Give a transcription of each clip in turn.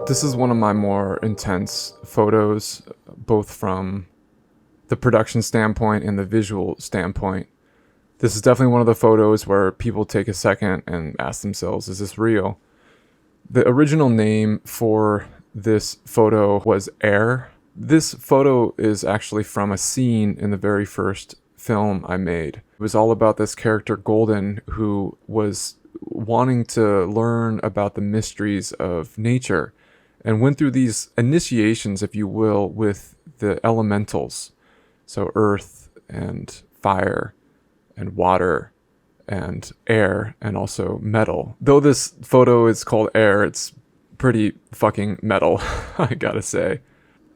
This is one of my more intense photos, both from the production standpoint and the visual standpoint. This is definitely one of the photos where people take a second and ask themselves, is this real? The original name for this photo was Air. This photo is actually from a scene in the very first film I made. It was all about this character Golden, who was wanting to learn about the mysteries of nature and went through these initiations, if you will, with the elementals. So earth and fire and water and air and also metal. Though this photo is called Air, it's pretty fucking metal, I gotta say.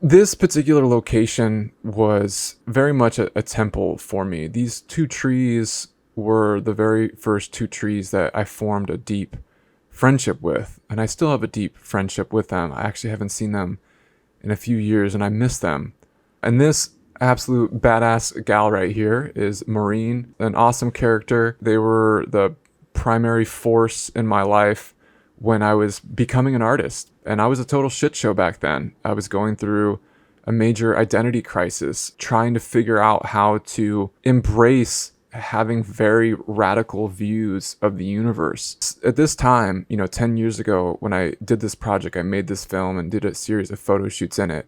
This particular location was very much a temple for me. These two trees were the very first two trees that I formed a deep friendship with, and I still have a deep friendship with them. I actually haven't seen them in a few years, and I miss them. And this absolute badass gal right here is Maureen, an awesome character. They were the primary force in my life when I was becoming an artist, and I was a total shit show back then. I was going through a major identity crisis, trying to figure out how to embrace having very radical views of the universe. At this time, 10 years ago, when I did this project, I made this film and did a series of photo shoots in it.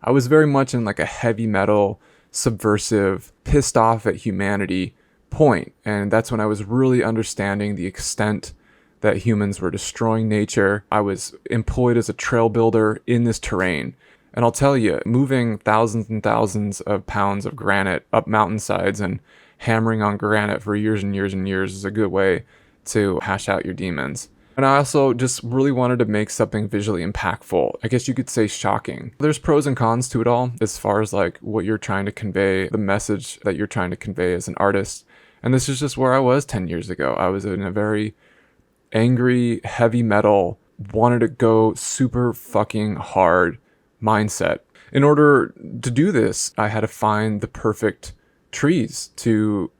I was very much in like a heavy metal, subversive, pissed off at humanity point. And that's when I was really understanding the extent that humans were destroying nature. I was employed as a trail builder in this terrain. And I'll tell you, moving thousands and thousands of pounds of granite up mountainsides and hammering on granite for years and years and years is a good way to hash out your demons. And I also just really wanted to make something visually impactful. I guess you could say shocking. There's pros and cons to it all as far as like what you're trying to convey, the message that you're trying to convey as an artist. And this is just where I was 10 years ago. I was in a very angry, heavy metal, wanted to go super fucking hard mindset. In order to do this, I had to find the perfect trees to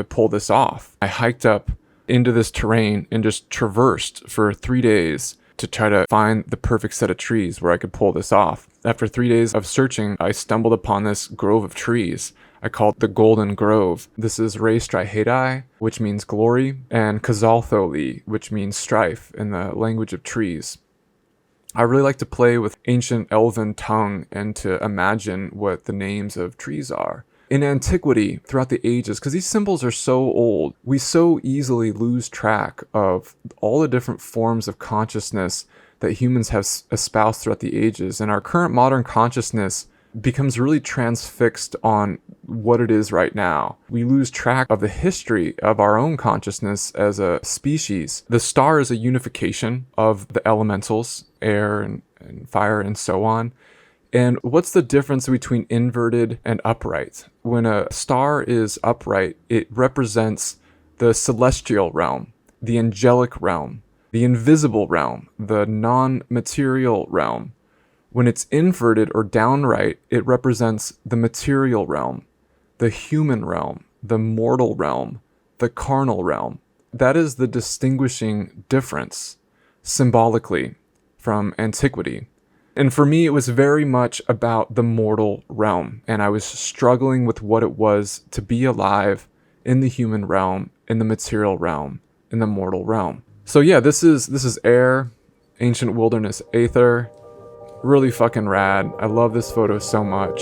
pull this off. I hiked up into this terrain and just traversed for 3 days to try to find the perfect set of trees where I could pull this off. After 3 days of searching, I stumbled upon this grove of trees. I call it the Golden Grove. This is Re Strihedai, which means glory, and Kazaltholi, which means strife in the language of trees. I really like to play with ancient elven tongue and to imagine what the names of trees are. In antiquity, throughout the ages, because these symbols are so old, we so easily lose track of all the different forms of consciousness that humans have espoused throughout the ages. And our current modern consciousness becomes really transfixed on what it is right now. We lose track of the history of our own consciousness as a species. The star is a unification of the elementals, air and fire and so on. And what's the difference between inverted and upright? When a star is upright, it represents the celestial realm, the angelic realm, the invisible realm, the non-material realm. When it's inverted or downright, it represents the material realm, the human realm, the mortal realm, the carnal realm. That is the distinguishing difference symbolically from antiquity. And for me, it was very much about the mortal realm. And I was struggling with what it was to be alive in the human realm, in the material realm, in the mortal realm. So yeah, this is Air, Ancient Wilderness Aether. Really fucking rad. I love this photo so much.